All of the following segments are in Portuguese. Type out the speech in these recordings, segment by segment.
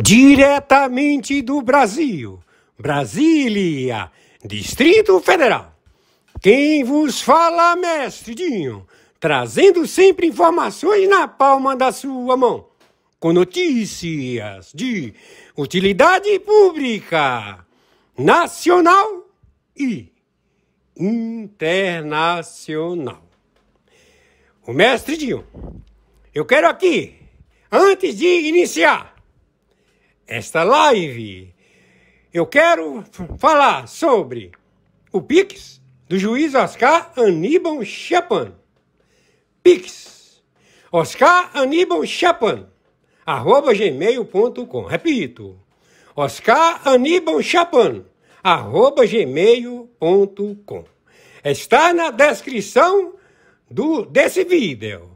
Diretamente do Brasil, Brasília, Distrito Federal. Quem vos fala, Mestre Dinho, trazendo sempre informações na palma da sua mão, com notícias de utilidade pública, nacional e internacional. O Mestre Dinho, eu quero aqui, antes de iniciar esta live, eu quero falar sobre o Pix do juiz Oscar Aníbal Chapan. Pix Oscar Aníbal Chapan @gmail.com. Repito, Oscar Aníbal Chapan @gmail.com. Está na descrição desse vídeo.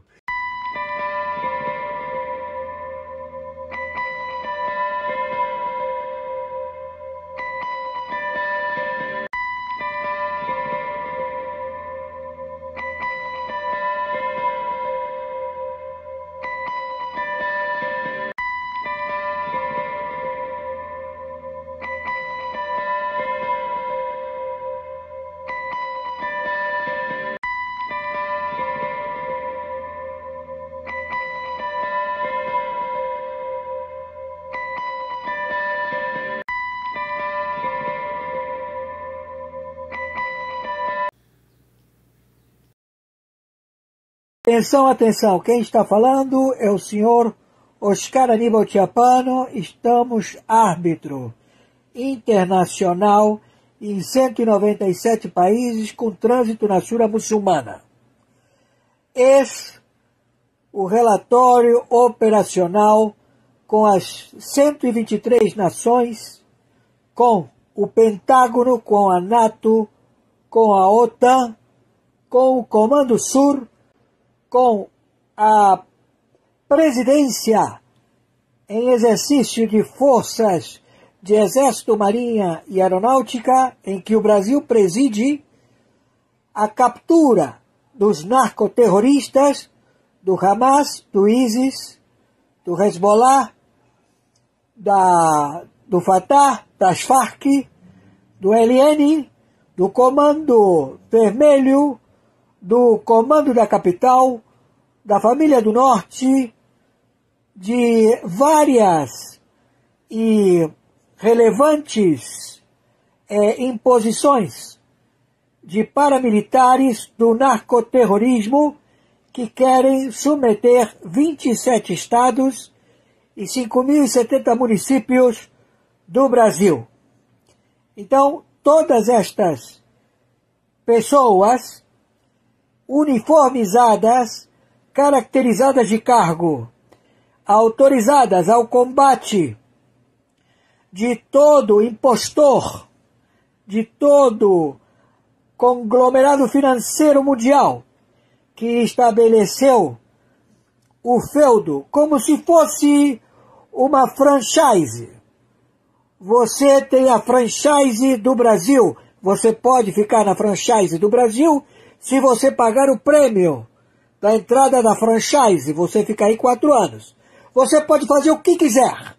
Atenção, atenção, quem está falando é o senhor Oscar Aníbal Chapan. Estamos árbitro internacional em 197 países com trânsito na Shura muçulmana. Esse o relatório operacional com as 123 nações, com o Pentágono, com a NATO, com a OTAN, com o Comando Sur, com a presidência em exercício de forças de Exército, Marinha e Aeronáutica, em que o Brasil preside a captura dos narcoterroristas do Hamas, do ISIS, do Hezbollah, do Fatah, das Farc, do ELN, do Comando Vermelho, do Comando da Capital, da Família do Norte, de várias e relevantes imposições de paramilitares do narcoterrorismo que querem submeter 27 estados e 5.070 municípios do Brasil. Então, todas estas pessoas uniformizadas, caracterizadas de cargo, autorizadas ao combate de todo impostor, de todo conglomerado financeiro mundial que estabeleceu o feudo como se fosse uma franchise. Você tem a franchise do Brasil, você pode ficar na franchise do Brasil se você pagar o prêmio da entrada da franchise, você fica aí 4 anos. Você pode fazer o que quiser.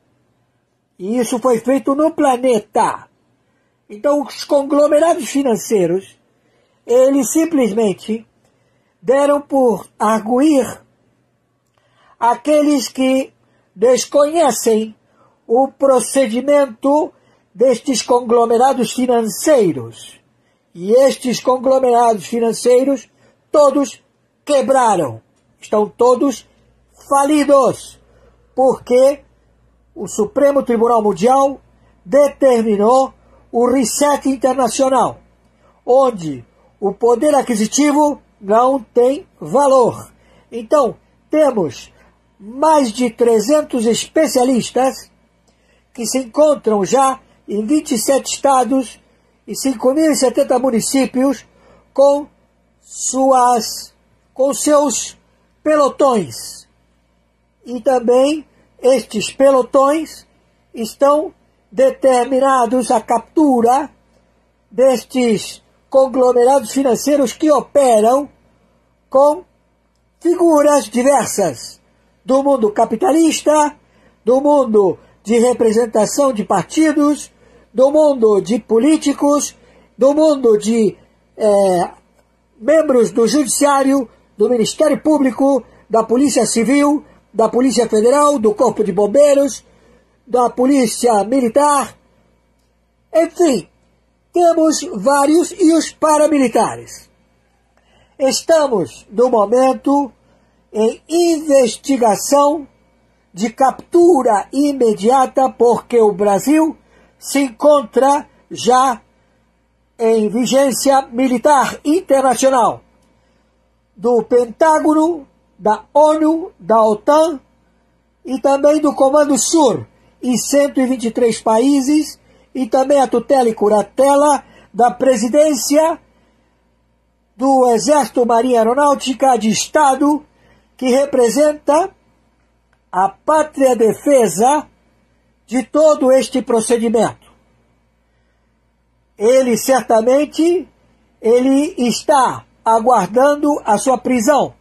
E isso foi feito no planeta. Então, os conglomerados financeiros, eles simplesmente deram por arguir aqueles que desconhecem o procedimento destes conglomerados financeiros. E estes conglomerados financeiros, todos quebraram. Estão todos falidos. Porque o Supremo Tribunal Mundial determinou o reset internacional, onde o poder aquisitivo não tem valor. Então, temos mais de 300 especialistas que se encontram já em 27 estados e 5.070 municípios com seus pelotões. E também estes pelotões estão determinados à captura destes conglomerados financeiros que operam com figuras diversas do mundo capitalista, do mundo de representação de partidos, do mundo de políticos, do mundo de membros do Judiciário, do Ministério Público, da Polícia Civil, da Polícia Federal, do Corpo de Bombeiros, da Polícia Militar. Enfim, temos vários, e os paramilitares. Estamos, no momento, em investigação de captura imediata, porque o Brasil se encontra já em vigência militar internacional do Pentágono, da ONU, da OTAN e também do Comando Sur, em 123 países, e também a tutela e curatela da Presidência do Exército Marinha Aeronáutica de Estado, que representa a pátria defesa de todo este procedimento. Ele certamente está aguardando a sua prisão,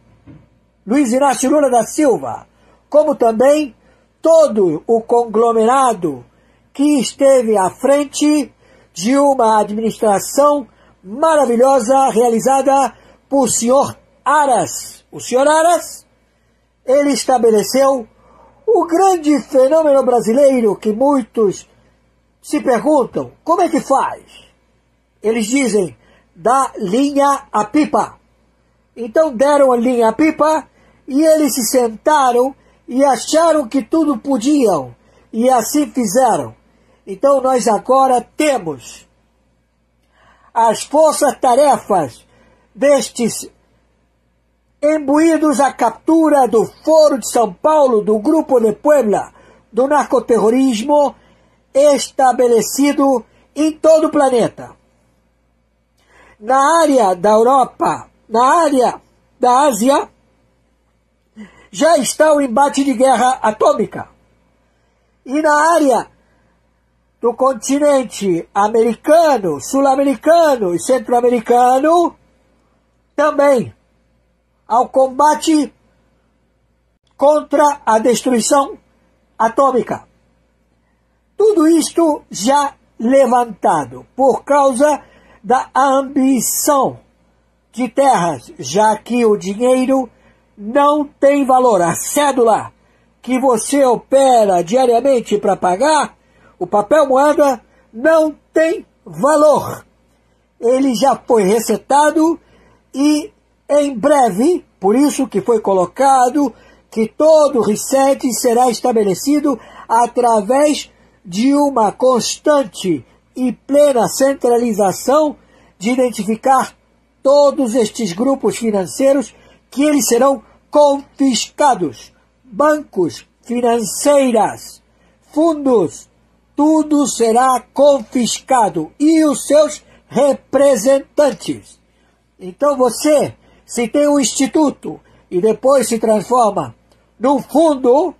Luiz Inácio Lula da Silva, como também todo o conglomerado que esteve à frente de uma administração maravilhosa realizada por senhor Aras. O senhor Aras, ele estabeleceu o grande fenômeno brasileiro que muitos se perguntam, como é que faz? Eles dizem, da linha à pipa. Então deram a linha à pipa e eles se sentaram e acharam que tudo podiam. E assim fizeram. Então nós agora temos as forças-tarefas destes imbuídos à captura do Foro de São Paulo, do Grupo de Puebla, do narcoterrorismo estabelecido em todo o planeta. Na área da Europa, na área da Ásia, já está o embate de guerra atômica. E na área do continente americano, sul-americano e centro-americano, também ao combate contra a destruição atômica. Tudo isto já levantado por causa da ambição de terras, já que o dinheiro não tem valor. A cédula que você opera diariamente para pagar, o papel moeda, não tem valor. Ele já foi resetado e em breve, por isso que foi colocado que todo reset será estabelecido através de uma constante e plena centralização de identificar todos estes grupos financeiros, que eles serão confiscados. Bancos, financeiras, fundos, tudo será confiscado, e os seus representantes. Então você, se tem um instituto e depois se transforma num fundo,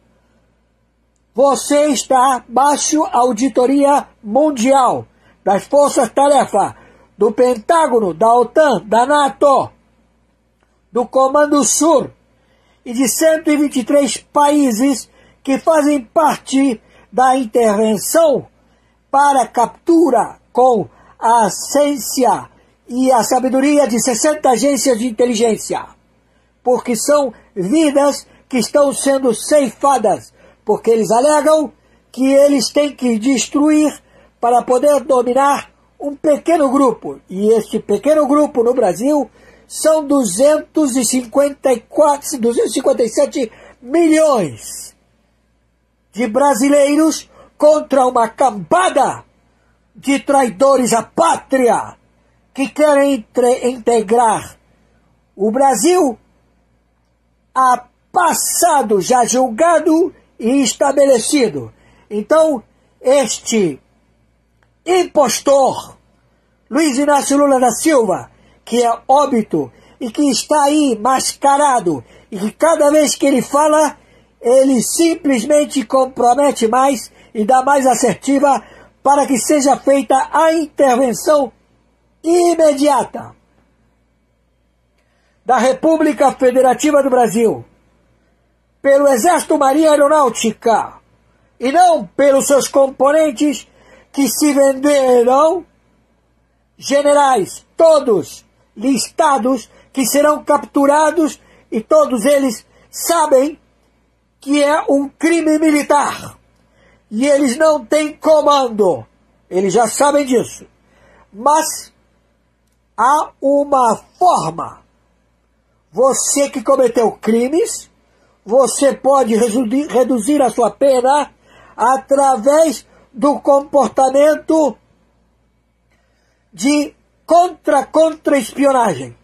você está baixo a auditoria mundial das forças-tarefa, do Pentágono, da OTAN, da NATO, do Comando Sur e de 123 países que fazem parte da intervenção para captura com a ciência e a sabedoria de 60 agências de inteligência, porque são vidas que estão sendo ceifadas, porque eles alegam que eles têm que destruir para poder dominar um pequeno grupo, e este pequeno grupo no Brasil são 257 milhões de brasileiros contra uma cambada de traidores à pátria que querem integrar o Brasil a passado já julgado e estabelecido. Então, este impostor, Luiz Inácio Lula da Silva, que é óbito e que está aí mascarado, e que cada vez que ele fala, ele simplesmente compromete mais e dá mais assertiva para que seja feita a intervenção imediata da República Federativa do Brasil pelo Exército, Marinha e Aeronáutica e não pelos seus componentes que se venderam, generais, todos listados, que serão capturados e todos eles sabem que é um crime militar. E eles não têm comando. Eles já sabem disso. Mas há uma forma. Você que cometeu crimes, você pode reduzir a sua pena através do comportamento de contra-espionagem.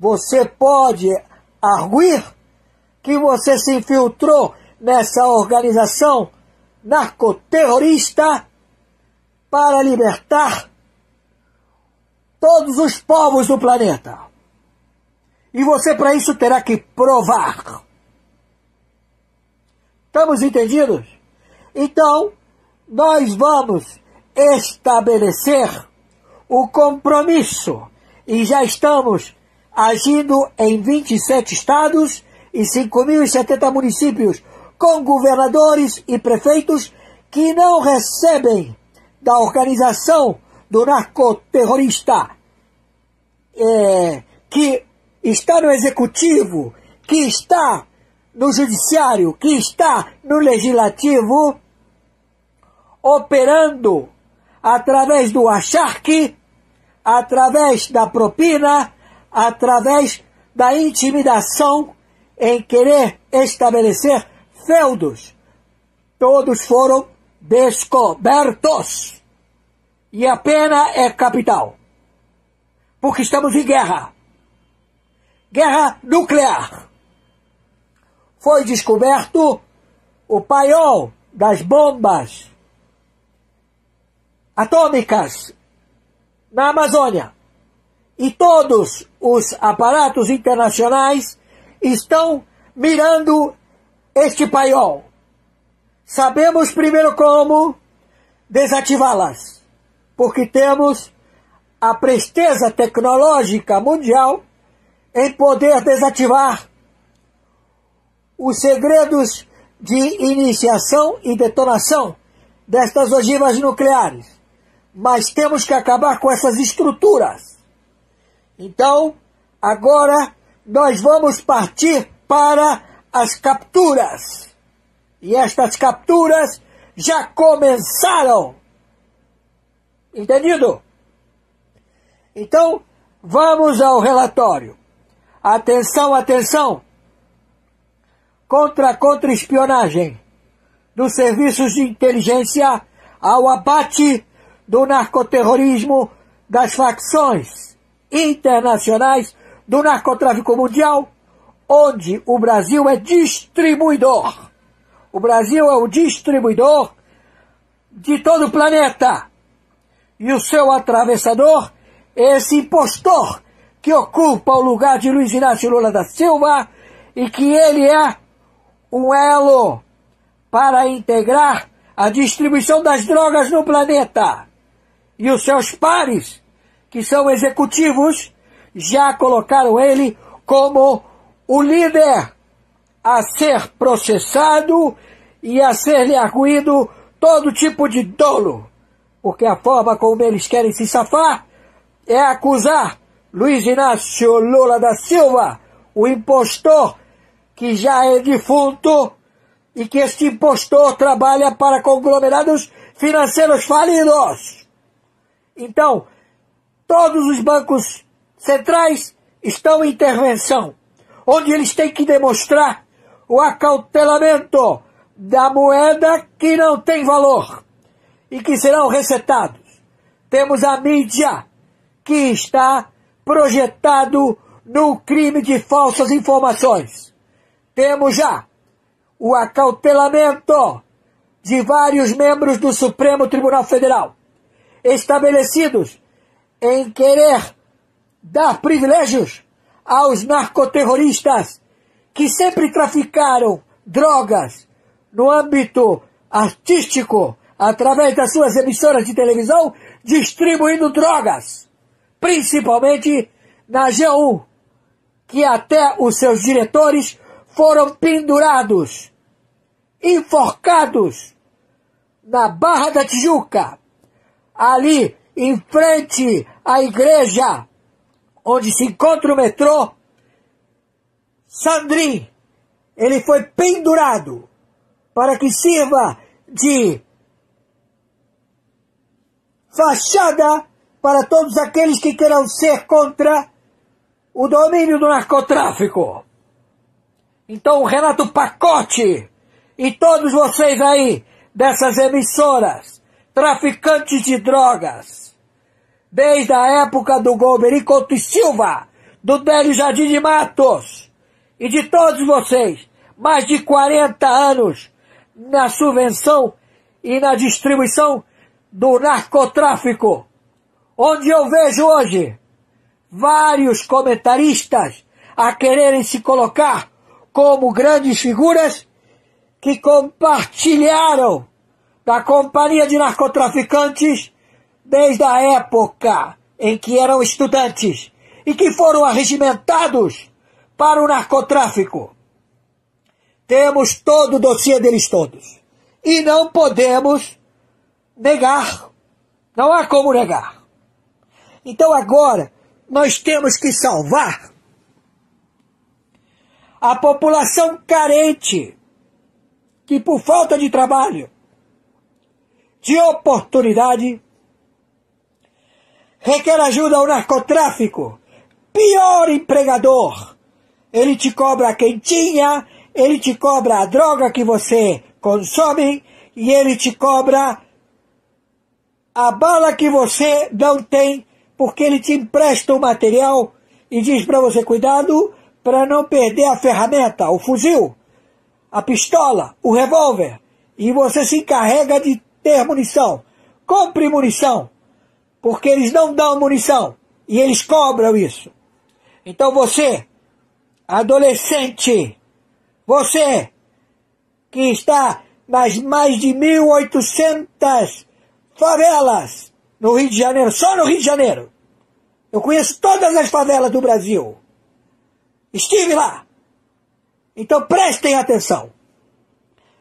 Você pode arguir que você se infiltrou nessa organização narcoterrorista para libertar todos os povos do planeta. E você para isso terá que provar. Estamos entendidos? Então, nós vamos estabelecer o compromisso e já estamos agindo em 27 estados e 5.070 municípios, com governadores e prefeitos que não recebem da organização do narcoterrorista, que está no executivo, que está no judiciário, que está no legislativo, operando através do acharque, através da propina, através da intimidação, em querer estabelecer feudos. Todos foram descobertos. E a pena é capital. Porque estamos em guerra. Guerra nuclear. Foi descoberto o paiol das bombas atômicas na Amazônia. E todos os aparatos internacionais estão mirando este paiol. Sabemos primeiro como desativá-las, porque temos a presteza tecnológica mundial em poder desativar os segredos de iniciação e detonação destas ogivas nucleares. Mas temos que acabar com essas estruturas. Então, agora nós vamos partir para as capturas. E estas capturas já começaram. Entendido? Então, vamos ao relatório. Atenção, atenção. Contra-espionagem dos serviços de inteligência ao abate do narcoterrorismo das facções internacionais do narcotráfico mundial, onde o Brasil é distribuidor. O Brasil é o distribuidor de todo o planeta. E o seu atravessador é esse impostor que ocupa o lugar de Luiz Inácio Lula da Silva e que ele é um elo para integrar a distribuição das drogas no planeta. E os seus pares, que são executivos, já colocaram ele como o líder a ser processado e a ser-lhe arguído todo tipo de dolo. Porque a forma como eles querem se safar é acusar Luiz Inácio Lula da Silva, o impostor que já é defunto e que este impostor trabalha para conglomerados financeiros falidos. Então, todos os bancos centrais estão em intervenção, onde eles têm que demonstrar o acautelamento da moeda que não tem valor e que serão resetados. Temos a mídia que está projetado no crime de falsas informações. Temos já o acautelamento de vários membros do Supremo Tribunal Federal, estabelecidos em querer dar privilégios aos narcoterroristas que sempre traficaram drogas no âmbito artístico, através das suas emissoras de televisão, distribuindo drogas, principalmente na G1, que até os seus diretores foram pendurados, enforcados na Barra da Tijuca, ali em frente à igreja onde se encontra o metrô Sandrin. Ele foi pendurado para que sirva de fachada para todos aqueles que queiram ser contra o domínio do narcotráfico. Então o Renato Pacote e todos vocês aí dessas emissoras, traficantes de drogas, desde a época do Golbery Couto e Silva, do Délio Jardim de Matos e de todos vocês, mais de 40 anos na subvenção e na distribuição do narcotráfico, onde eu vejo hoje vários comentaristas a quererem se colocar como grandes figuras que compartilharam da companhia de narcotraficantes desde a época em que eram estudantes e que foram arregimentados para o narcotráfico. Temos todo o dossiê deles todos. E não podemos negar. Não há como negar. Então agora nós temos que salvar a população carente que por falta de trabalho, de oportunidade, requer ajuda ao narcotráfico. Pior empregador. Ele te cobra a quentinha, ele te cobra a droga que você consome e ele te cobra a bala que você não tem, porque ele te empresta o material e diz para você, cuidado para não perder a ferramenta, o fuzil, a pistola, o revólver, e você se encarrega de ter munição. Compre munição, porque eles não dão munição e eles cobram isso. Então você, adolescente, você que está nas mais de 1.800 favelas no Rio de Janeiro, só no Rio de Janeiro. Eu conheço todas as favelas do Brasil. Estive lá. Então prestem atenção.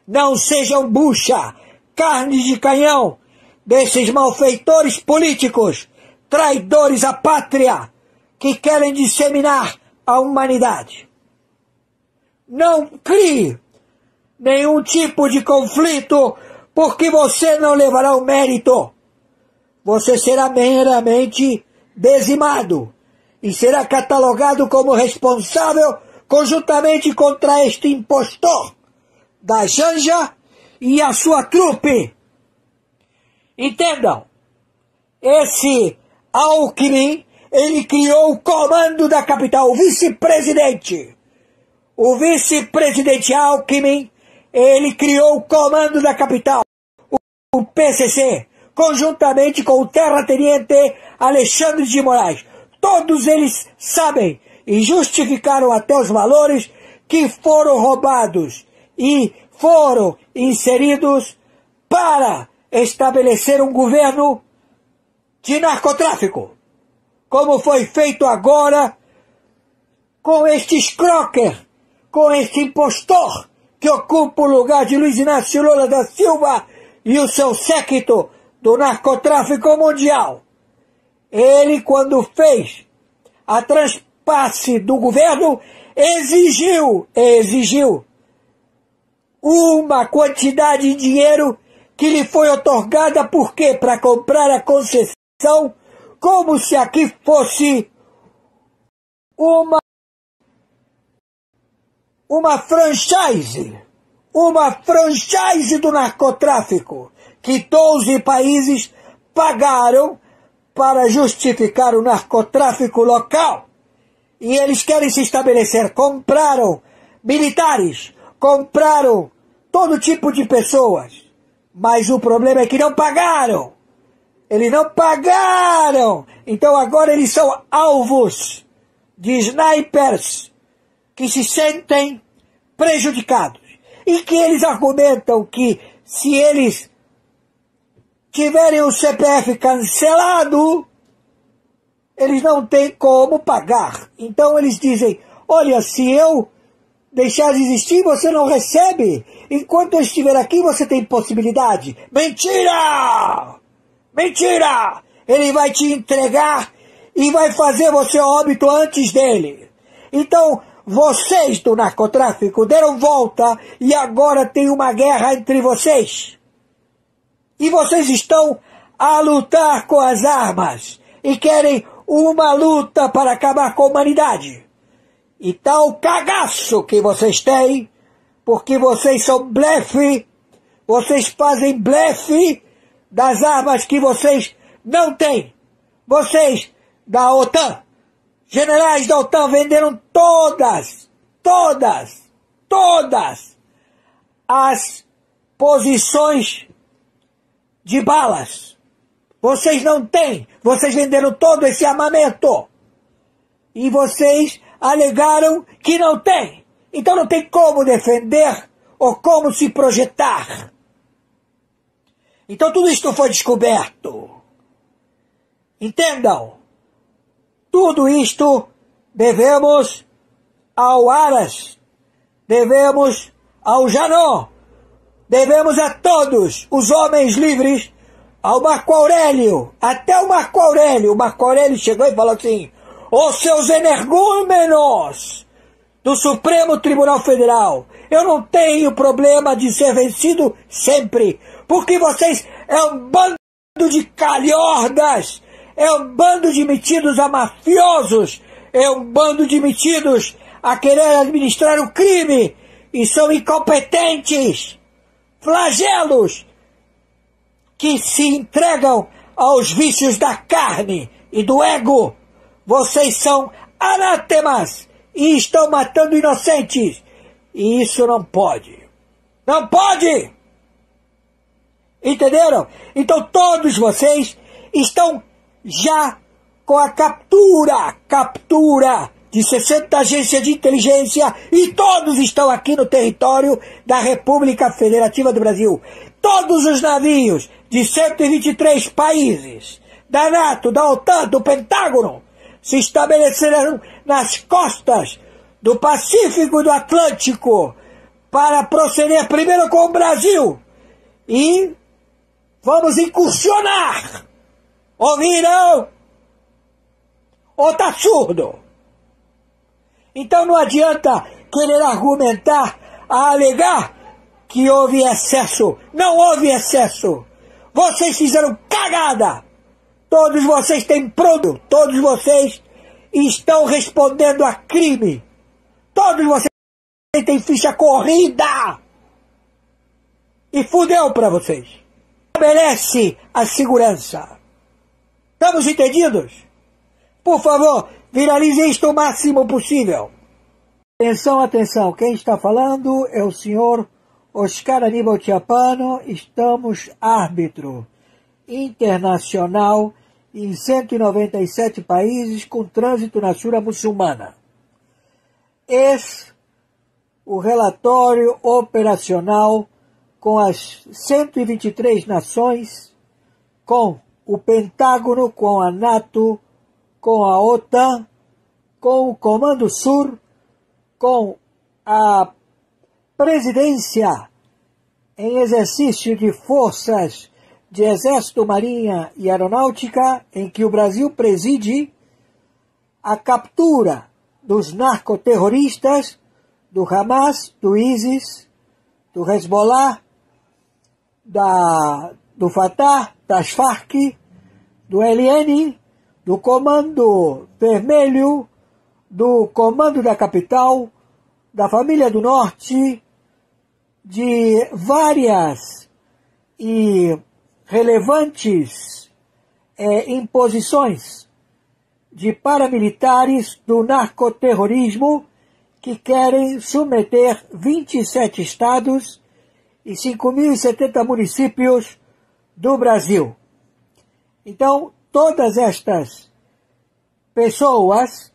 Não sejam bucha, carnes de canhão desses malfeitores políticos, traidores à pátria, que querem disseminar a humanidade. Não crie nenhum tipo de conflito, porque você não levará o mérito. Você será meramente dizimado e será catalogado como responsável conjuntamente contra este impostor da Janja e a sua trupe. Entendam, esse Alckmin, ele criou o comando da capital, o vice-presidente. O vice-presidente Alckmin, ele criou o comando da capital, o PCC, conjuntamente com o terrateniente Alexandre de Moraes. Todos eles sabem e justificaram até os valores que foram roubados e foram inseridos para estabelecer um governo de narcotráfico, como foi feito agora com este Scrocker, com este impostor que ocupa o lugar de Luiz Inácio Lula da Silva e o seu séquito do narcotráfico mundial. Ele, quando fez a transpasse do governo, exigiu uma quantidade de dinheiro que lhe foi otorgada, por quê? Para comprar a concessão, como se aqui fosse uma franchise do narcotráfico, que 12 países pagaram para justificar o narcotráfico local. E eles querem se estabelecer. Compraram militares, compraram todo tipo de pessoas. Mas o problema é que não pagaram. Eles não pagaram. Então agora eles são alvos de snipers que se sentem prejudicados. e que eles argumentam que se eles tiverem o CPF cancelado, eles não têm como pagar. Então eles dizem, olha, se eu deixar de existir, você não recebe. Enquanto eu estiver aqui, você tem possibilidade. Mentira! Mentira! Ele vai te entregar e vai fazer você óbito antes dele. Então, vocês do narcotráfico deram volta e agora tem uma guerra entre vocês. E vocês estão a lutar com as armas e querem uma luta para acabar com a humanidade. E tal cagaço que vocês têm, porque vocês são blefe, vocês fazem blefe das armas que vocês não têm. Vocês da OTAN, generais da OTAN venderam todas as posições de balas. Vocês não têm, vocês venderam todo esse armamento. E vocês alegaram que não tem. Então não tem como defender ou como se projetar. Então tudo isto foi descoberto. Entendam. Tudo isto devemos ao Aras, devemos ao Janot, devemos a todos os homens livres, ao Marco Aurélio, até o Marco Aurélio. O Marco Aurélio chegou e falou assim, os seus energúmenos do Supremo Tribunal Federal, eu não tenho problema de ser vencido sempre, porque vocês é um bando de calhordas, é um bando de metidos a mafiosos, é um bando de metidos a querer administrar o crime, e são incompetentes, flagelos, que se entregam aos vícios da carne e do ego. Vocês são anátemas e estão matando inocentes. E isso não pode. Não pode! Entenderam? Então todos vocês estão já com a captura de 60 agências de inteligência, e todos estão aqui no território da República Federativa do Brasil. Todos os navios de 123 países, da NATO, da OTAN, do Pentágono, se estabeleceram nas costas do Pacífico e do Atlântico para proceder primeiro com o Brasil. E vamos incursionar. Ouviram? Ou tá surdo? Então não adianta querer argumentar, alegar que houve excesso. Não houve excesso. Vocês fizeram cagada. Todos vocês têm produto. Todos vocês estão respondendo a crime. Todos vocês têm ficha corrida. E fudeu pra vocês. Estabelece a segurança. Estamos entendidos? Por favor, viralize isto o máximo possível. Atenção, atenção. Quem está falando é o senhor Oscar Aníbal Chiappano. Estamos árbitro internacional em 197 países com trânsito na Shura muçulmana. Esse o relatório operacional com as 123 nações, com o Pentágono, com a NATO, com a OTAN, com o Comando Sur, com a presidência em exercício de forças de Exército, Marinha e Aeronáutica, em que o Brasil preside, a captura dos narcoterroristas, do Hamas, do ISIS, do Hezbollah, do Fatah, das Farc, do ELN, do Comando Vermelho, do Comando da Capital, da Família do Norte, de várias e relevantes imposições de paramilitares do narcoterrorismo que querem submeter 27 estados e 5.070 municípios do Brasil. Então, todas estas pessoas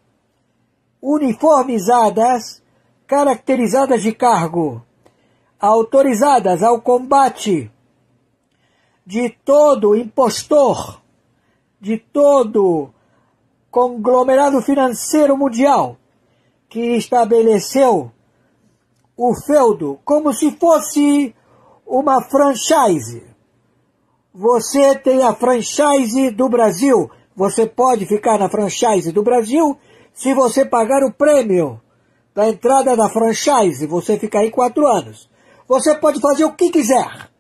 uniformizadas, caracterizadas de cargo, autorizadas ao combate de todo impostor, de todo conglomerado financeiro mundial que estabeleceu o feudo como se fosse uma franchise. Você tem a franchise do Brasil, você pode ficar na franchise do Brasil se você pagar o prêmio da entrada da franchise, você fica aí 4 anos. Você pode fazer o que quiser.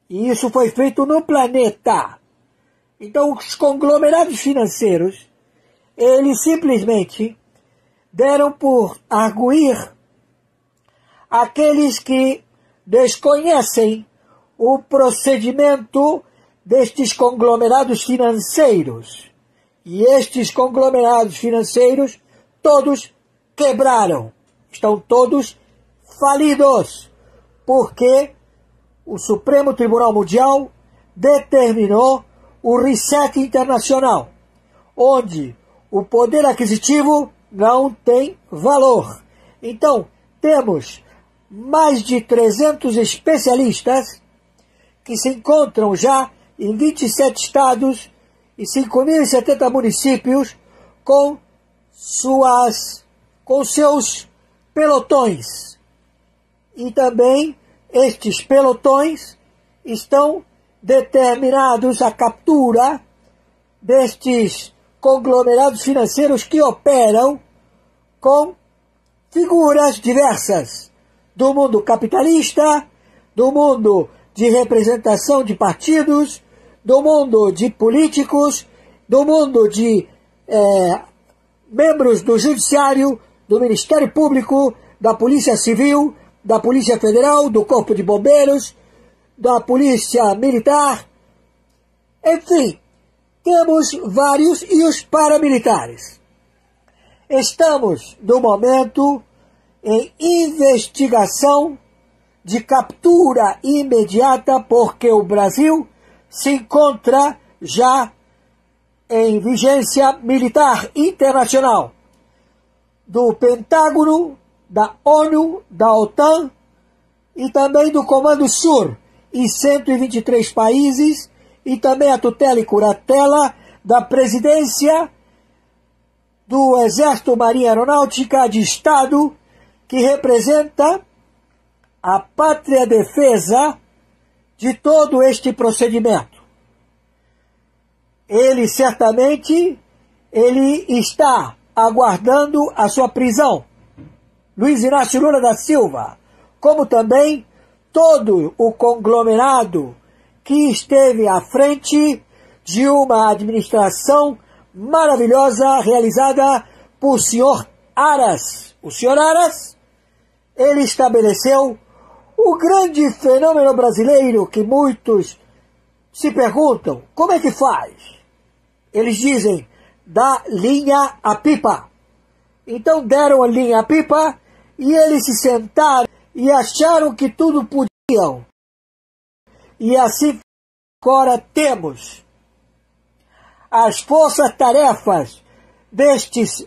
E isso foi feito no planeta. Então, os conglomerados financeiros, eles simplesmente deram por arguir aqueles que desconhecem o procedimento destes conglomerados financeiros. E estes conglomerados financeiros, todos quebraram. Estão todos falidos. Porque o Supremo Tribunal Mundial determinou o reset internacional, onde o poder aquisitivo não tem valor. Então, temos mais de 300 especialistas que se encontram já em 27 estados e 5.070 municípios com seus pelotões. E também estes pelotões estão determinados à captura destes conglomerados financeiros que operam com figuras diversas do mundo capitalista, do mundo de representação de partidos, do mundo de políticos, do mundo de membros do Judiciário, do Ministério Público, da Polícia Civil, da Polícia Federal, do Corpo de Bombeiros, da Polícia Militar. Enfim, temos vários, e os paramilitares. Estamos, no momento, em investigação de captura imediata, porque o Brasil se encontra já em vigência militar internacional do Pentágono, da ONU, da OTAN e também do Comando Sur, em 123 países, e também a tutela e curatela da Presidência do Exército Marinha Aeronáutica de Estado, que representa a pátria defesa de todo este procedimento. Ele certamente está aguardando a sua prisão. Luiz Inácio Lula da Silva, como também todo o conglomerado que esteve à frente de uma administração maravilhosa realizada por senhor Aras. O senhor Aras, ele estabeleceu o grande fenômeno brasileiro que muitos se perguntam, como é que faz? Eles dizem, da linha à pipa. Então deram a linha à pipa e eles se sentaram e acharam que tudo podiam. E assim agora temos as forças-tarefas destes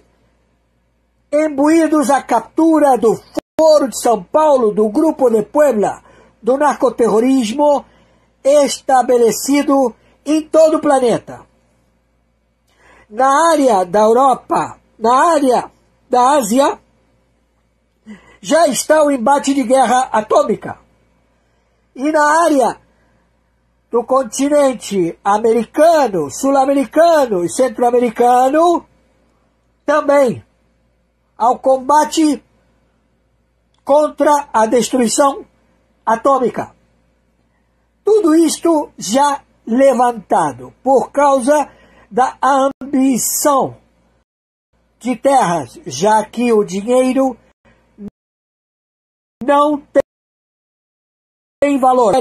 imbuídos à captura do Foro de São Paulo, do Grupo de Puebla, do narcoterrorismo estabelecido em todo o planeta. Na área da Europa, na área da Ásia, já está o embate de guerra atômica. E na área do continente americano, sul-americano e centro-americano, também ao combate contra a destruição atômica. Tudo isto já levantado por causa da ambição de terras, já que o dinheiro não tem valor.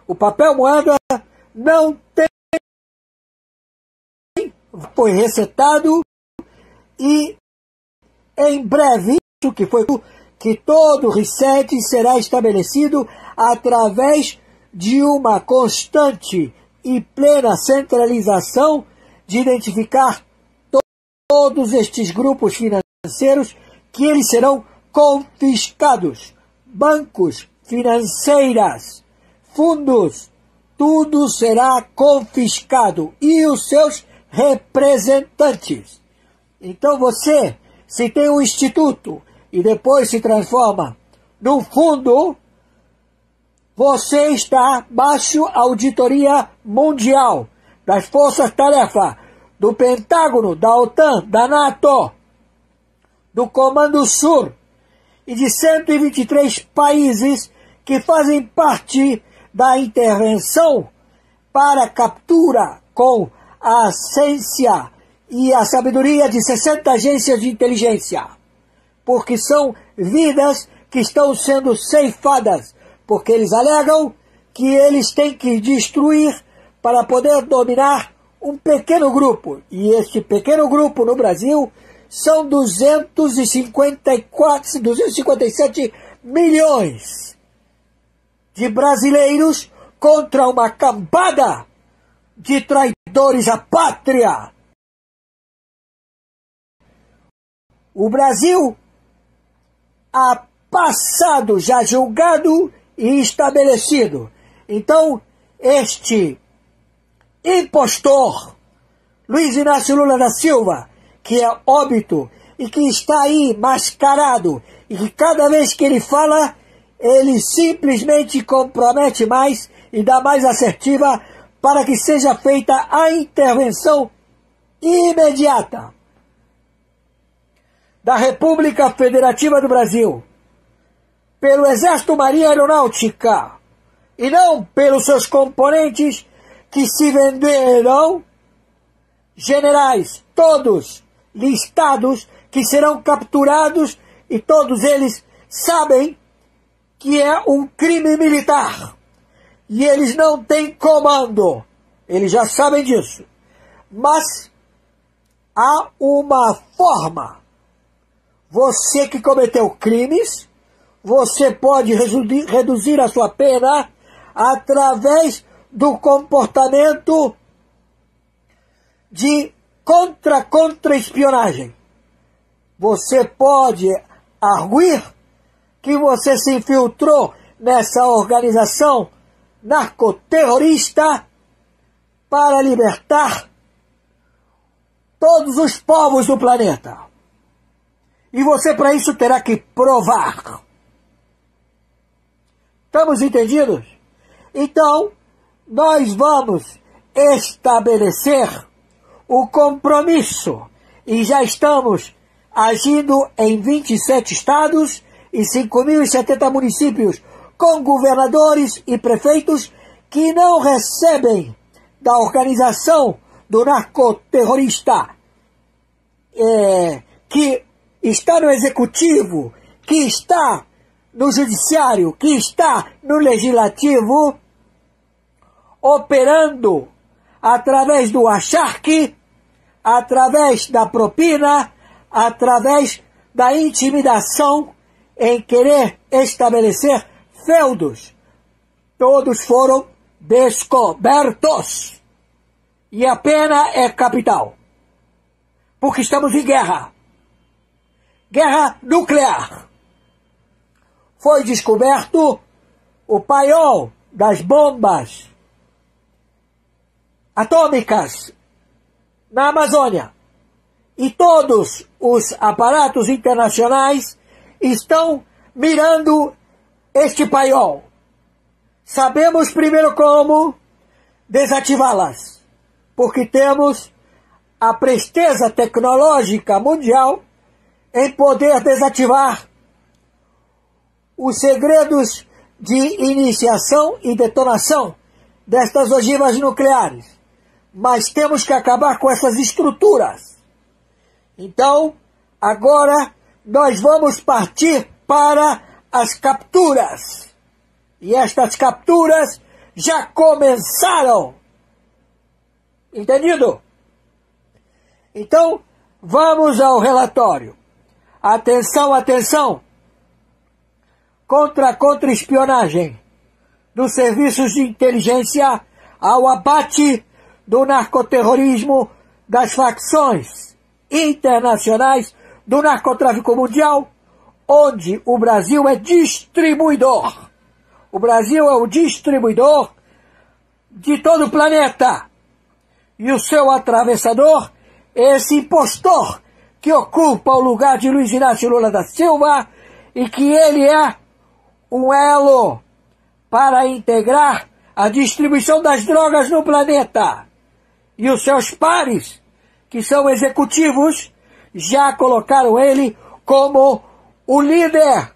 O papel moeda não tem, foi resetado e em breve, isso que todo reset será estabelecido através de uma constante e plena centralização de identificar todos estes grupos financeiros, que eles serão confiscados. Bancos financeiras, fundos, tudo será confiscado e os seus representantes. Então você, se tem um instituto e depois se transforma num fundo, você está baixo auditoria mundial das forças-tarefa, do Pentágono, da OTAN, da NATO, do Comando Sur e de 123 países que fazem parte da intervenção para captura com a ciência e a sabedoria de 60 agências de inteligência, porque são vidas que estão sendo ceifadas, porque eles alegam que eles têm que destruir para poder dominar um pequeno grupo, e este pequeno grupo no Brasil são 257 milhões de brasileiros contra uma cambada de traidores à pátria. O Brasil há passado já julgado e estabelecido. Então, este impostor, Luiz Inácio Lula da Silva, que é óbito e que está aí mascarado, e que cada vez que ele fala, ele simplesmente compromete mais e dá mais assertiva para que seja feita a intervenção imediata da República Federativa do Brasil pelo Exército, Marinha e Aeronáutica, e não pelos seus componentes que se venderam, generais, todos listados, que serão capturados, e todos eles sabem que é um crime militar. E eles não têm comando. Eles já sabem disso. Mas há uma forma. Você que cometeu crimes, você pode reduzir a sua pena através do comportamento de contra-espionagem. Você pode arguir que você se infiltrou nessa organização narcoterrorista para libertar todos os povos do planeta. E você para isso terá que provar. Estamos entendidos? Então, nós vamos estabelecer o compromisso, e já estamos agindo em 27 estados e 5.070 municípios, com governadores e prefeitos que não recebem da organização do narcoterrorista, que está no executivo, que está no judiciário, que está no legislativo, operando através do acharque, através da propina, através da intimidação, em querer estabelecer feudos. Todos foram descobertos. E a pena é capital. Porque estamos em guerra. Guerra nuclear. Foi descoberto o paiol das bombas atômicas na Amazônia. E todos os aparatos internacionais estão mirando este paiol. Sabemos primeiro como desativá-las, porque temos a presteza tecnológica mundial em poder desativar os segredos de iniciação e detonação destas ogivas nucleares. Mas temos que acabar com essas estruturas. Então, agora nós vamos partir para as capturas. E estas capturas já começaram. Entendido? Então, vamos ao relatório. Atenção, atenção! Contra-espionagem dos serviços de inteligência ao abate do narcoterrorismo, das facções internacionais do narcotráfico mundial, onde o Brasil é distribuidor. O Brasil é o distribuidor de todo o planeta. E o seu atravessador é esse impostor que ocupa o lugar de Luiz Inácio Lula da Silva e que ele é um elo para integrar a distribuição das drogas no planeta. E os seus pares, que são executivos, já colocaram ele como o líder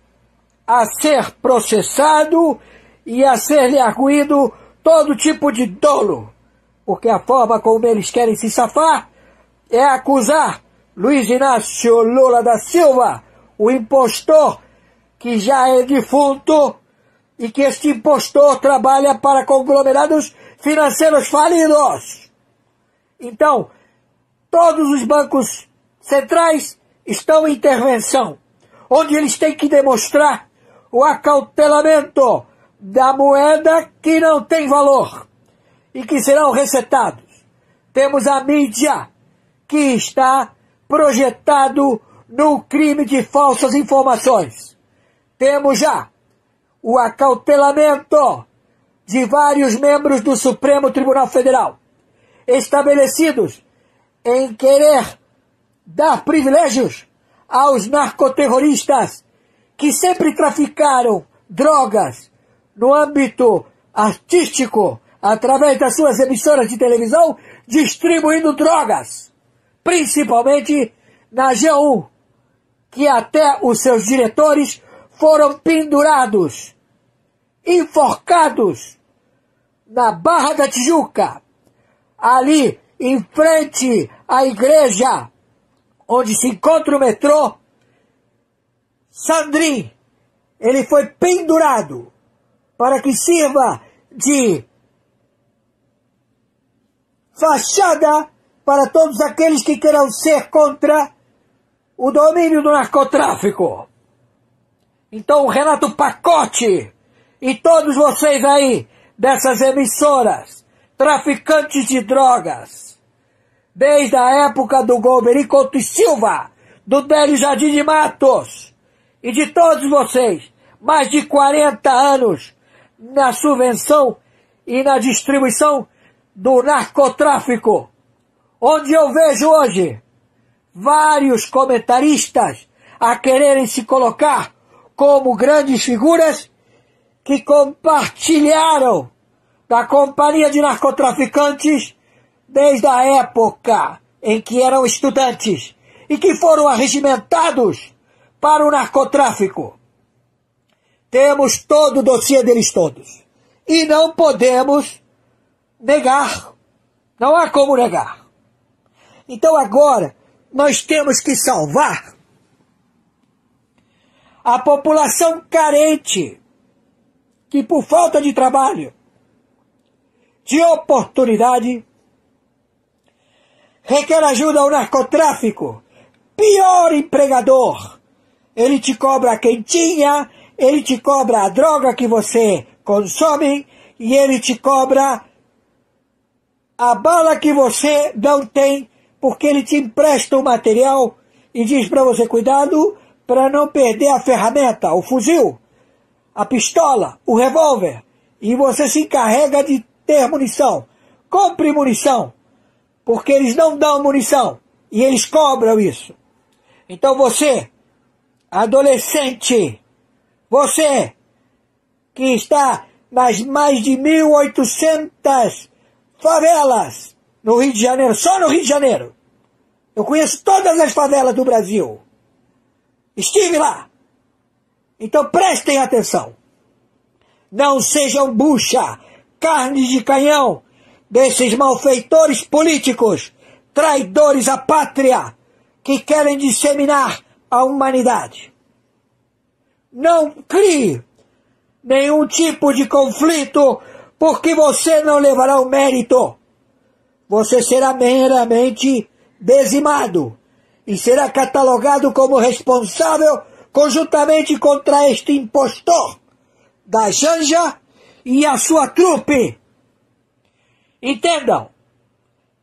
a ser processado e a ser-lhe arguído todo tipo de dolo. Porque a forma como eles querem se safar é acusar Luiz Inácio Lula da Silva, o impostor que já é defunto e que este impostor trabalha para conglomerados financeiros falidos. Então, todos os bancos centrais estão em intervenção, onde eles têm que demonstrar o acautelamento da moeda que não tem valor e que serão resetados. Temos a mídia que está projetado no crime de falsas informações. Temos já o acautelamento de vários membros do Supremo Tribunal Federal, estabelecidos em querer dar privilégios aos narcoterroristas que sempre traficaram drogas no âmbito artístico, através das suas emissoras de televisão, distribuindo drogas, principalmente na G1, que até os seus diretores foram pendurados, enforcados na Barra da Tijuca, ali em frente à igreja onde se encontra o metrô Sandrin. Ele foi pendurado para que sirva de fachada para todos aqueles que queiram ser contra o domínio do narcotráfico. Então o Renato Pacote e todos vocês aí dessas emissoras, traficantes de drogas, desde a época do Golbery Couto e Silva, do Délio Jardim de Matos e de todos vocês, mais de 40 anos na subvenção e na distribuição do narcotráfico, onde eu vejo hoje vários comentaristas a quererem se colocar como grandes figuras que compartilharam da companhia de narcotraficantes desde a época em que eram estudantes e que foram arregimentados para o narcotráfico. Temos todo o dossiê deles todos. E não podemos negar. Não há como negar. Então agora nós temos que salvar a população carente que por falta de trabalho, de oportunidade, requer ajuda ao narcotráfico. Pior empregador. Ele te cobra a quentinha, ele te cobra a droga que você consome e ele te cobra a bala que você não tem, porque ele te empresta o material e diz para você: cuidado para não perder a ferramenta, o fuzil, a pistola, o revólver, e você se encarrega de ter munição. Compre munição, porque eles não dão munição e eles cobram isso. Então você, adolescente, você que está nas mais de 1.800 favelas no Rio de Janeiro, só no Rio de Janeiro. Eu conheço todas as favelas do Brasil. Estive lá. Então prestem atenção. Não sejam bucha, carne de canhão desses malfeitores políticos, traidores à pátria, que querem disseminar a humanidade. Não crie nenhum tipo de conflito, porque você não levará o mérito. Você será meramente dizimado e será catalogado como responsável conjuntamente contra este impostor da Janja e a sua trupe. Entendam,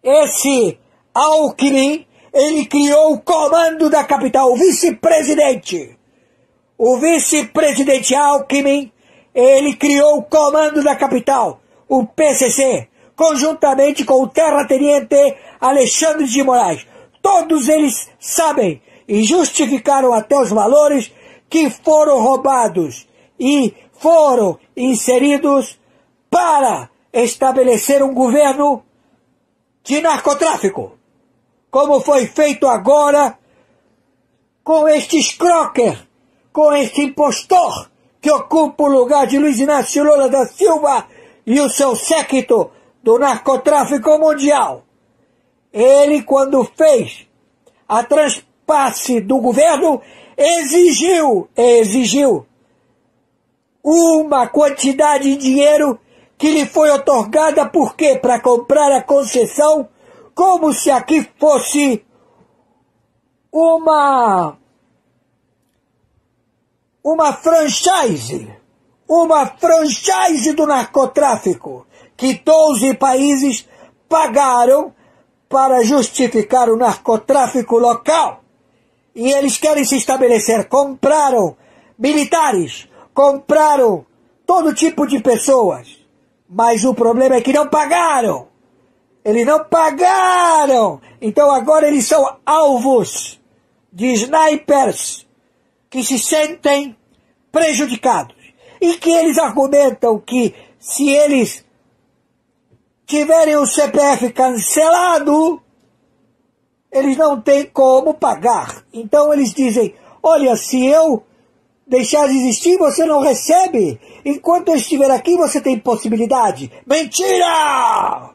esse Alckmin, ele criou o comando da capital, o vice-presidente. O vice-presidente Alckmin ele criou o Comando da Capital, o PCC, conjuntamente com o terrateniente Alexandre de Moraes. Todos eles sabem e justificaram até os valores que foram roubados e foram inseridos para estabelecer um governo de narcotráfico, como foi feito agora com este Crocker, com este impostor que ocupa o lugar de Luiz Inácio Lula da Silva e o seu séquito do narcotráfico mundial. Ele, quando fez a transpasse do governo, exigiu uma quantidade de dinheiro que lhe foi otorgada, por quê? Para comprar a concessão, como se aqui fosse uma franchise do narcotráfico, que 12 países pagaram para justificar o narcotráfico local. E eles querem se estabelecer. Compraram militares, compraram todo tipo de pessoas. Mas o problema é que não pagaram. Eles não pagaram. Então agora eles são alvos de snipers que se sentem prejudicados. E que eles argumentam que se eles tiverem o CPF cancelado, eles não têm como pagar. Então eles dizem, olha, se eu deixar de existir, você não recebe. Enquanto eu estiver aqui, você tem possibilidade. Mentira!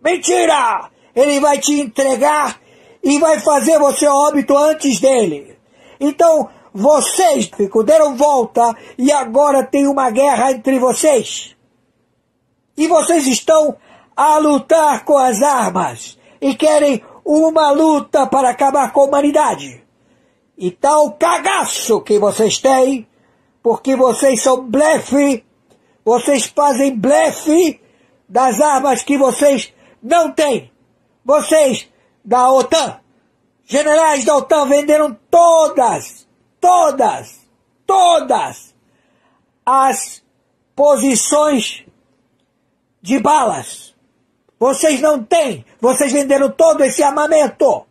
Mentira! Ele vai te entregar e vai fazer você óbito antes dele. Então, vocês deram volta e agora tem uma guerra entre vocês. E vocês estão a lutar com as armas e querem uma luta para acabar com a humanidade. E tal cagaço que vocês têm, porque vocês são blefe, vocês fazem blefe das armas que vocês não têm. Vocês da OTAN, generais da OTAN, venderam todas as posições de balas. Vocês não têm, vocês venderam todo esse armamento.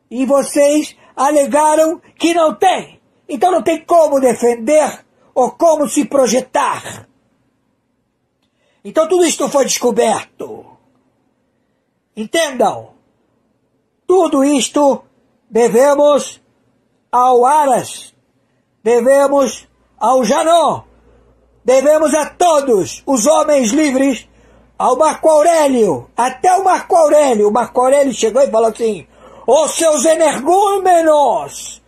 E vocês alegaram que não tem. Então não tem como defender ou como se projetar. Então tudo isto foi descoberto. Entendam. Tudo isto devemos ao Aras, devemos ao Janot, devemos a todos os homens livres, ao Marco Aurélio, até o Marco Aurélio. O Marco Aurélio chegou e falou assim, os seus energúmenos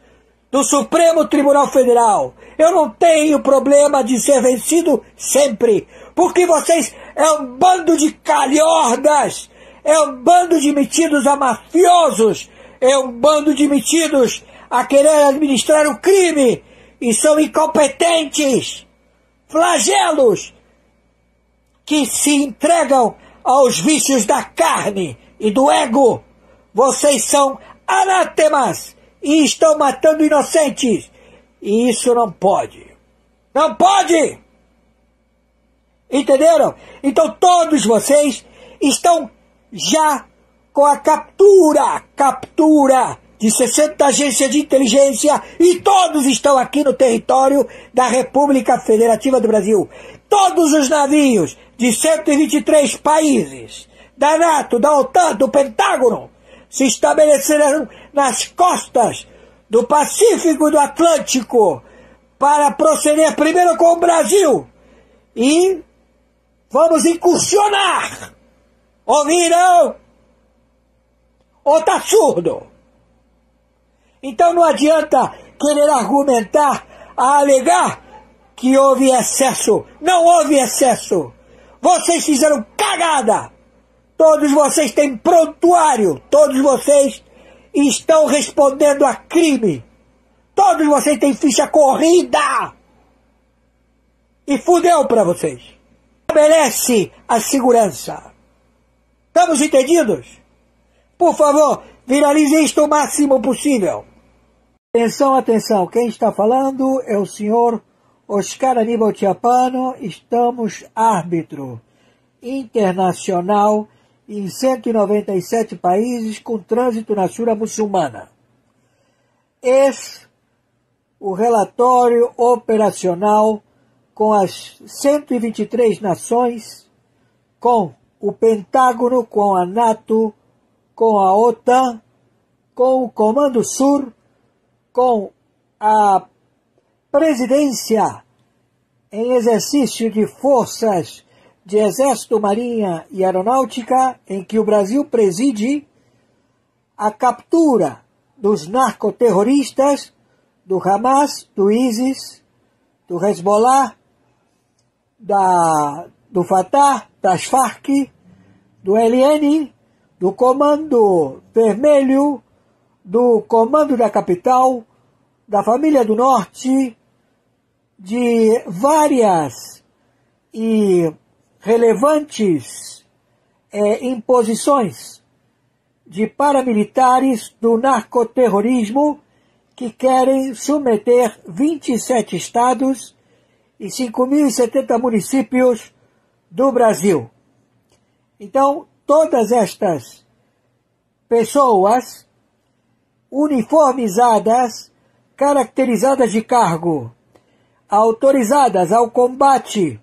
do Supremo Tribunal Federal, eu não tenho problema de ser vencido sempre, porque vocês é um bando de calhordas, é um bando de metidos a mafiosos, é um bando de metidos a querer administrar o crime, e são incompetentes, flagelos, que se entregam aos vícios da carne e do ego. Vocês são anátemas e estão matando inocentes. E isso não pode. Não pode! Entenderam? Então todos vocês estão já com a captura de 60 agências de inteligência, e todos estão aqui no território da República Federativa do Brasil. Todos os navios de 123 países, da NATO, da OTAN, do Pentágono, se estabelecerão nas costas do Pacífico e do Atlântico para proceder primeiro com o Brasil. E vamos incursionar. Ouviram? Ou tá surdo? Então não adianta querer argumentar, alegar que houve excesso. Não houve excesso. Vocês fizeram cagada. Todos vocês têm prontuário. Todos vocês estão respondendo a crime. Todos vocês têm ficha corrida. E fudeu pra vocês. Estabelece a segurança. Estamos entendidos? Por favor, viralize isto o máximo possível. Atenção, atenção. Quem está falando é o senhor Oscar Aníbal Chiappano, estamos árbitro internacional em 197 países com trânsito na Shura muçulmana. Esse o relatório operacional com as 123 nações, com o Pentágono, com a NATO, com a OTAN, com o Comando Sur, com a presidência em exercício de forças de Exército, Marinha e Aeronáutica, em que o Brasil preside a captura dos narcoterroristas, do Hamas, do ISIS, do Hezbollah, do Fatah, das Farc, do ELN, do Comando Vermelho, do Comando da Capital, da Família do Norte, de várias e relevantes imposições de paramilitares do narcoterrorismo que querem submeter 27 estados e 5.070 municípios do Brasil. Então, todas estas pessoas uniformizadas, caracterizadas de cargo, autorizadas ao combate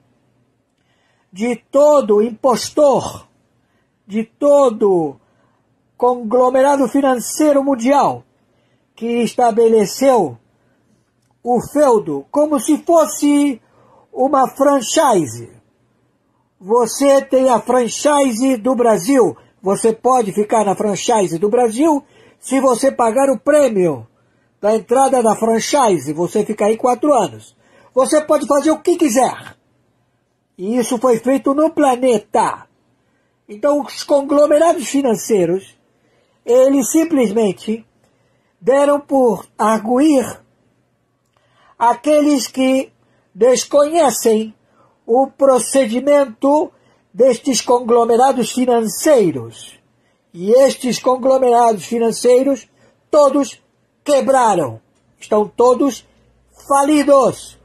de todo impostor, de todo conglomerado financeiro mundial que estabeleceu o feudo como se fosse uma franchise. Você tem a franchise do Brasil, você pode ficar na franchise do Brasil se você pagar o prêmio da entrada da franchise, você fica aí 4 anos. Você pode fazer o que quiser. E isso foi feito no planeta. Então, os conglomerados financeiros, eles simplesmente deram por arguir aqueles que desconhecem o procedimento destes conglomerados financeiros. E estes conglomerados financeiros, todos quebraram. Estão todos falidos.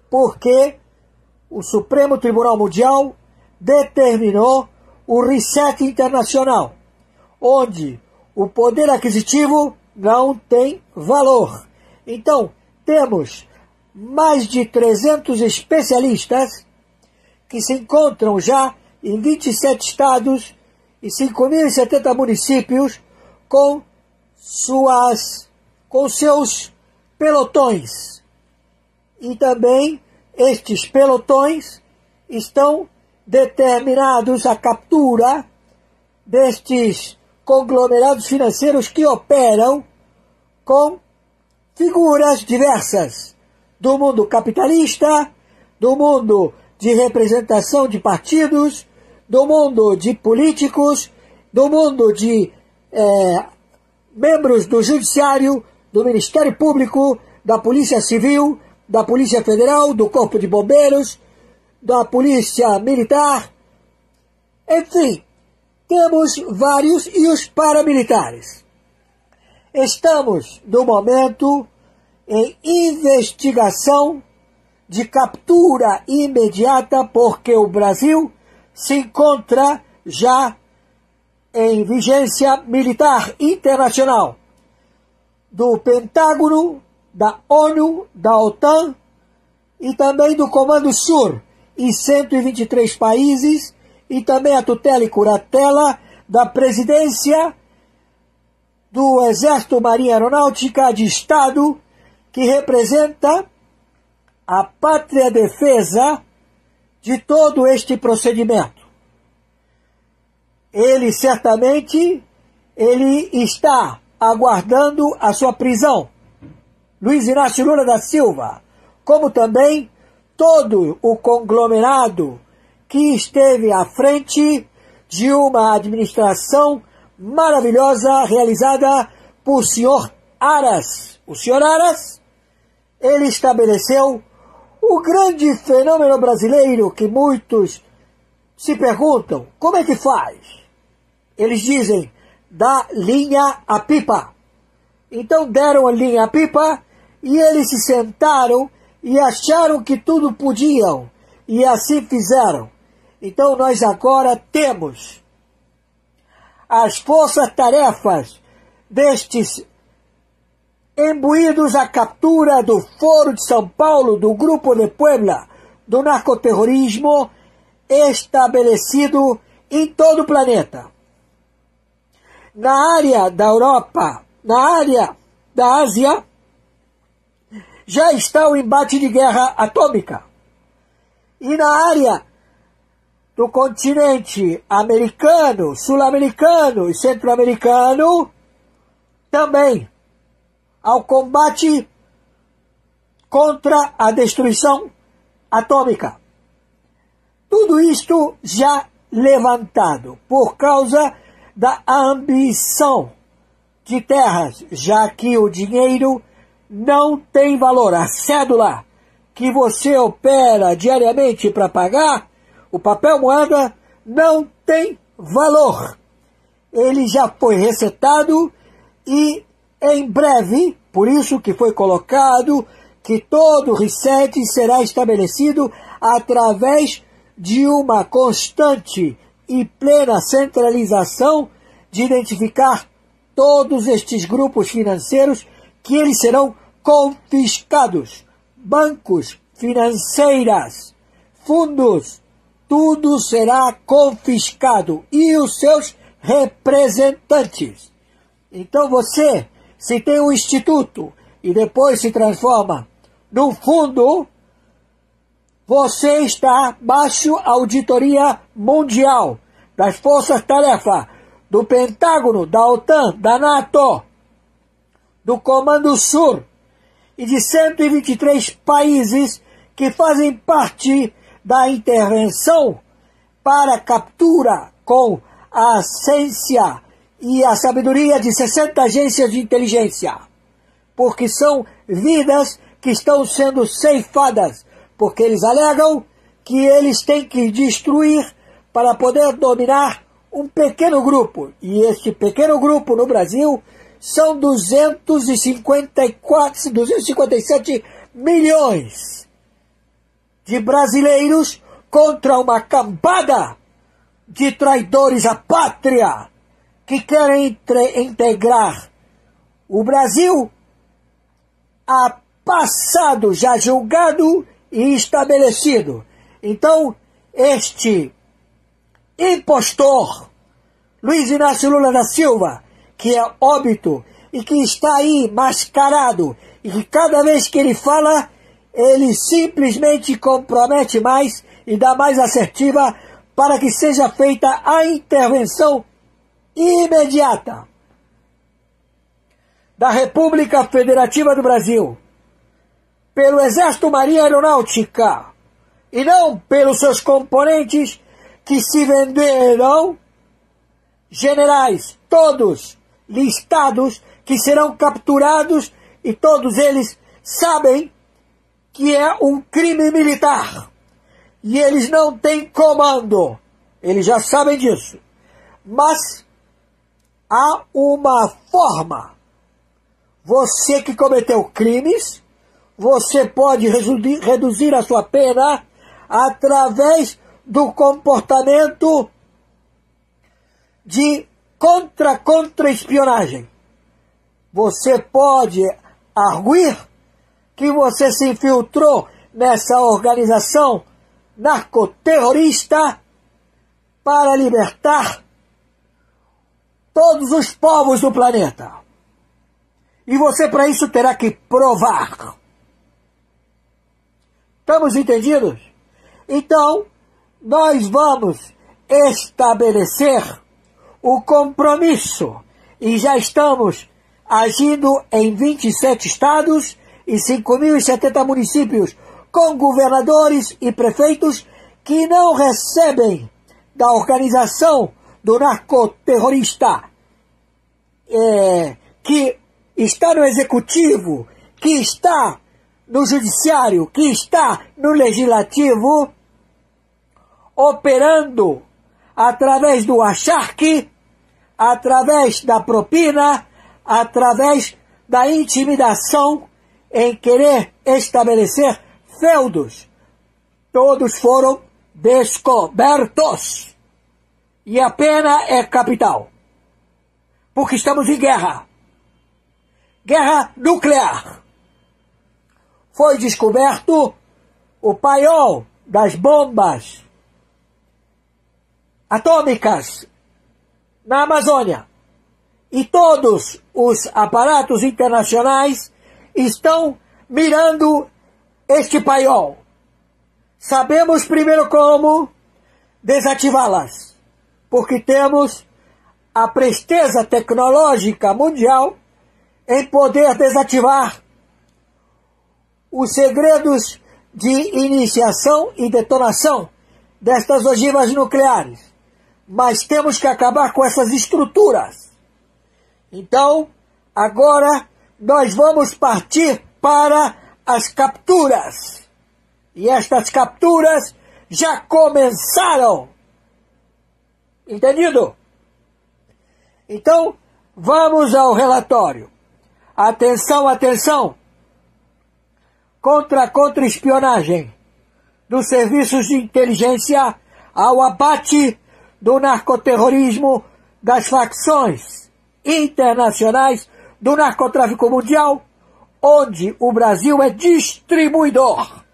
Porque o Supremo Tribunal Mundial determinou o reset internacional, onde o poder aquisitivo não tem valor. Então, temos mais de 300 especialistas que se encontram já em 27 estados e 5.070 municípios com seus pelotões. E também estes pelotões estão determinados à captura destes conglomerados financeiros que operam com figuras diversas do mundo capitalista, do mundo de representação de partidos, do mundo de políticos, do mundo de membros do Judiciário, do Ministério Público, da Polícia Civil, da Polícia Federal, do Corpo de Bombeiros, da Polícia Militar. Enfim, temos vários e os paramilitares. Estamos, no momento, em investigação de captura imediata, porque o Brasil se encontra já em vigência militar internacional do Pentágono, da ONU, da OTAN e também do Comando Sur, em 123 países, e também a tutela e curatela da presidência do Exército, Marinha e Aeronáutica de Estado, que representa a pátria defesa de todo este procedimento. Ele certamente está aguardando a sua prisão. Luiz Inácio Lula da Silva, como também todo o conglomerado que esteve à frente de uma administração maravilhosa realizada por senhor Aras. O senhor Aras, ele estabeleceu o grande fenômeno brasileiro que muitos se perguntam, como é que faz? Eles dizem, da linha à pipa. Então deram a linha à pipa e eles se sentaram e acharam que tudo podiam, e assim fizeram. Então nós agora temos as forças-tarefas destes imbuídos à captura do Foro de São Paulo, do Grupo de Puebla, do narcoterrorismo estabelecido em todo o planeta. Na área da Europa, na área da Ásia, já está o embate de guerra atômica. E na área do continente americano, sul-americano e centro-americano, também ao combate contra a destruição atômica. Tudo isto já levantado por causa da ambição de terras, já que o dinheiro não tem valor. A cédula que você opera diariamente para pagar, o papel moeda, não tem valor. Ele já foi resetado e em breve, por isso que foi colocado que todo reset será estabelecido através de uma constante e plena centralização de identificar todos estes grupos financeiros, que eles serão confiscados. Bancos, financeiras, fundos, tudo será confiscado, e os seus representantes. Então você, se tem um instituto e depois se transforma num fundo, você está baixo a auditoria mundial das forças-tarefa, do Pentágono, da OTAN, da NATO, do Comando Sur e de 123 países que fazem parte da intervenção para a captura com a ciência e a sabedoria de 60 agências de inteligência, porque são vidas que estão sendo ceifadas, porque eles alegam que eles têm que destruir para poder dominar um pequeno grupo, e este pequeno grupo no Brasil são 257 milhões de brasileiros contra uma cambada de traidores à pátria que querem integrar o Brasil a passado já julgado e estabelecido. Então, este impostor, Luiz Inácio Lula da Silva, que é óbito e que está aí mascarado, e que cada vez que ele fala, ele simplesmente compromete mais e dá mais assertiva para que seja feita a intervenção imediata da República Federativa do Brasil pelo Exército, Marinha e Aeronáutica, e não pelos seus componentes que se venderam, generais, todos listados, que serão capturados, e todos eles sabem que é um crime militar. E eles não têm comando. Eles já sabem disso. Mas há uma forma. Você que cometeu crimes, você pode reduzir a sua pena através do comportamento de contra-espionagem. Você pode arguir que você se infiltrou nessa organização narcoterrorista para libertar todos os povos do planeta. E você, para isso, terá que provar. Estamos entendidos? Então, nós vamos estabelecer o compromisso, e já estamos agindo em 27 estados e 5.070 municípios, com governadores e prefeitos que não recebem da organização do narcoterrorista, que está no executivo, que está no judiciário, que está no legislativo, operando através do acharque, através da propina, através da intimidação, em querer estabelecer feudos, todos foram descobertos. E a pena é capital. Porque estamos em guerra. Guerra nuclear. Foi descoberto o paiol das bombas atômicas na Amazônia. E todos os aparatos internacionais estão mirando este paiol. Sabemos primeiro como desativá-las, porque temos a presteza tecnológica mundial em poder desativar os segredos de iniciação e detonação destas ogivas nucleares. Mas temos que acabar com essas estruturas. Então, agora nós vamos partir para as capturas. E estas capturas já começaram. Entendido? Então, vamos ao relatório. Atenção, atenção! Contra-espionagem dos serviços de inteligência ao abate do narcoterrorismo das facções internacionais do narcotráfico mundial, onde o Brasil é distribuidor.